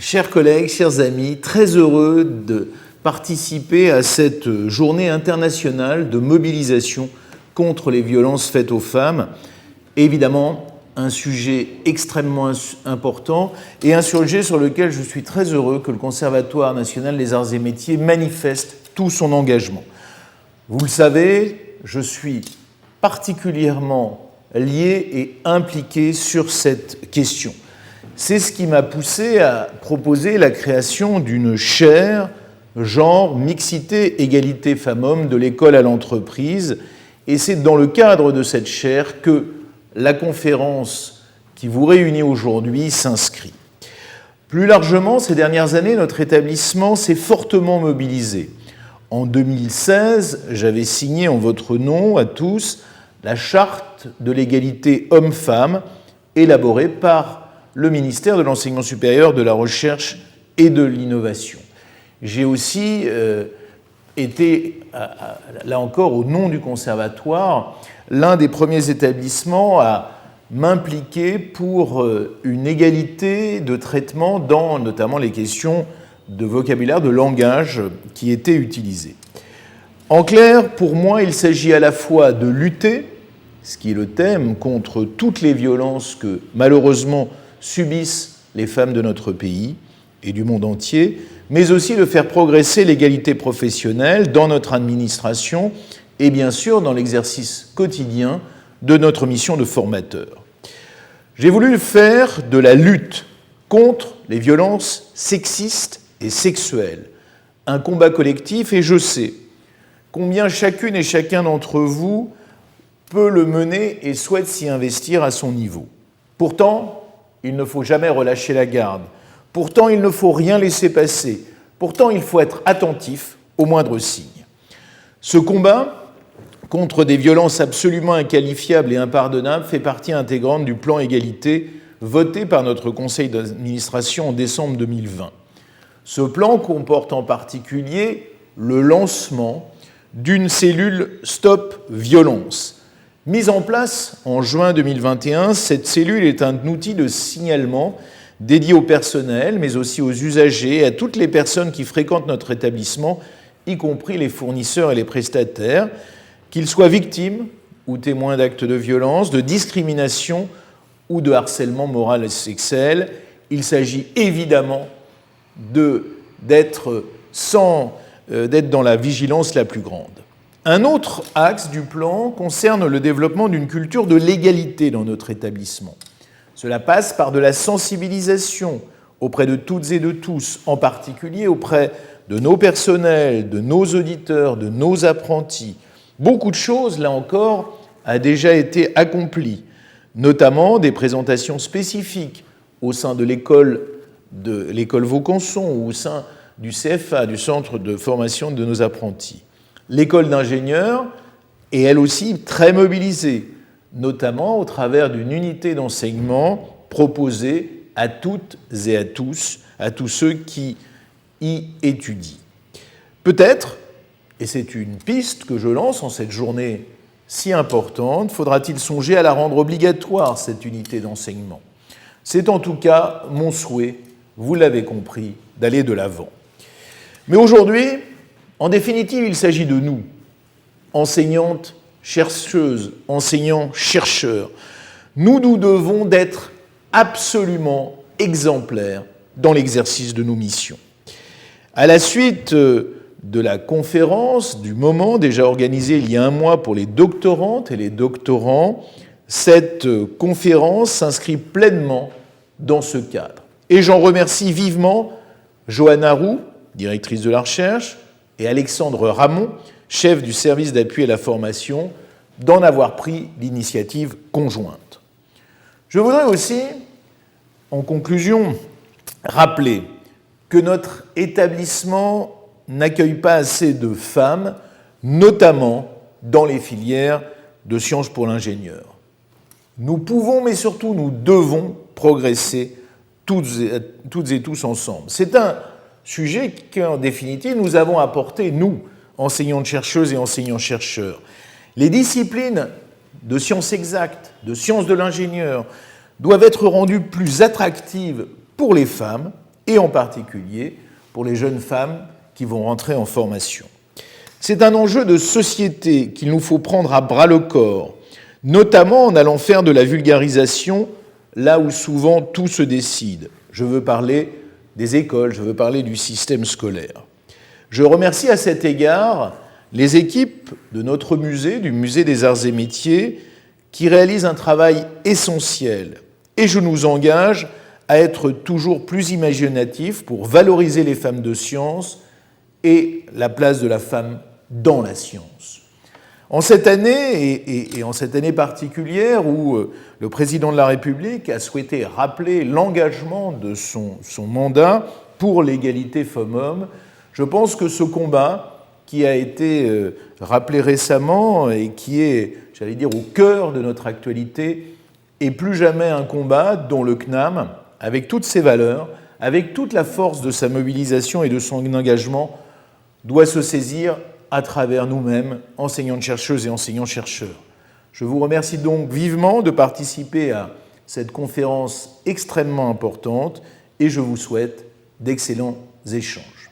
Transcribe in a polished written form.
Chers collègues, chers amis, très heureux de participer à cette journée internationale de mobilisation contre les violences faites aux femmes. Évidemment, un sujet extrêmement important et un sujet sur lequel je suis très heureux que le Conservatoire national des arts et métiers manifeste tout son engagement. Vous le savez, je suis particulièrement lié et impliqué sur cette question. C'est ce qui m'a poussé à proposer la création d'une chaire genre, mixité, égalité femmes-hommes de l'école à l'entreprise. Et c'est dans le cadre de cette chaire que la conférence qui vous réunit aujourd'hui s'inscrit. Plus largement, ces dernières années, notre établissement s'est fortement mobilisé. En 2016, j'avais signé en votre nom à tous la charte de l'égalité homme-femme élaborée par le ministère de l'Enseignement supérieur, de la Recherche et de l'Innovation. J'ai aussi été, là encore, au nom du Conservatoire, l'un des premiers établissements à m'impliquer pour une égalité de traitement dans notamment les questions de vocabulaire, de langage qui étaient utilisées. En clair, pour moi, il s'agit à la fois de lutter, ce qui est le thème, contre toutes les violences que malheureusement subissent les femmes de notre pays et du monde entier, mais aussi de faire progresser l'égalité professionnelle dans notre administration et bien sûr dans l'exercice quotidien de notre mission de formateur. J'ai voulu le faire de la lutte contre les violences sexistes et sexuelles, un combat collectif, et je sais combien chacune et chacun d'entre vous peut le mener et souhaite s'y investir à son niveau. Pourtant, il ne faut jamais relâcher la garde. Pourtant, il ne faut rien laisser passer. Pourtant, il faut être attentif aux moindres signes. Ce combat contre des violences absolument inqualifiables et impardonnables fait partie intégrante du plan égalité voté par notre conseil d'administration en décembre 2020. Ce plan comporte en particulier le lancement d'une cellule Stop Violence. Mise en place en juin 2021, cette cellule est un outil de signalement dédié au personnel, mais aussi aux usagers et à toutes les personnes qui fréquentent notre établissement, y compris les fournisseurs et les prestataires, qu'ils soient victimes ou témoins d'actes de violence, de discrimination ou de harcèlement moral et sexuel. Il s'agit évidemment d'être dans la vigilance la plus grande. Un autre axe du plan concerne le développement d'une culture de l'égalité dans notre établissement. Cela passe par de la sensibilisation auprès de toutes et de tous, en particulier auprès de nos personnels, de nos auditeurs, de nos apprentis. Beaucoup de choses, là encore, a déjà été accompli, notamment des présentations spécifiques au sein de l'école Vaucanson ou au sein du CFA, du Centre de formation de nos apprentis. L'école d'ingénieurs est elle aussi très mobilisée, notamment au travers d'une unité d'enseignement proposée à toutes et à tous ceux qui y étudient. Peut-être, et c'est une piste que je lance en cette journée si importante, faudra-t-il songer à la rendre obligatoire, cette unité d'enseignement. C'est en tout cas mon souhait, vous l'avez compris, d'aller de l'avant. Mais aujourd'hui, en définitive, il s'agit de nous, enseignantes, chercheuses, enseignants, chercheurs. Nous devons d'être absolument exemplaires dans l'exercice de nos missions. À la suite de la conférence du moment déjà organisée il y a un mois pour les doctorantes et les doctorants, cette conférence s'inscrit pleinement dans ce cadre. Et j'en remercie vivement Johanna Roux, directrice de la recherche, et Alexandre Ramon, chef du service d'appui à la formation, d'en avoir pris l'initiative conjointe. Je voudrais aussi, en conclusion, rappeler que notre établissement n'accueille pas assez de femmes, notamment dans les filières de sciences pour l'ingénieur. Nous pouvons, mais surtout nous devons progresser toutes et tous ensemble. C'est un sujet qu'en définitive nous avons apporté, nous, enseignantes-chercheuses et enseignants-chercheurs. Les disciplines de sciences exactes, de sciences de l'ingénieur, doivent être rendues plus attractives pour les femmes et en particulier pour les jeunes femmes qui vont rentrer en formation. C'est un enjeu de société qu'il nous faut prendre à bras-le-corps, notamment en allant faire de la vulgarisation là où souvent tout se décide. Je veux parler des écoles, je veux parler du système scolaire. Je remercie à cet égard les équipes de notre musée, du Musée des Arts et Métiers, qui réalisent un travail essentiel. Et je nous engage à être toujours plus imaginatifs pour valoriser les femmes de science et la place de la femme dans la science. En cette année, et en cette année particulière où le président de la République a souhaité rappeler l'engagement de son mandat pour l'égalité femmes-hommes, je pense que ce combat qui a été rappelé récemment et qui est, j'allais dire, au cœur de notre actualité, est plus jamais un combat dont le CNAM, avec toutes ses valeurs, avec toute la force de sa mobilisation et de son engagement, doit se saisir à travers nous-mêmes, enseignantes-chercheuses et enseignants-chercheurs. Je vous remercie donc vivement de participer à cette conférence extrêmement importante et je vous souhaite d'excellents échanges.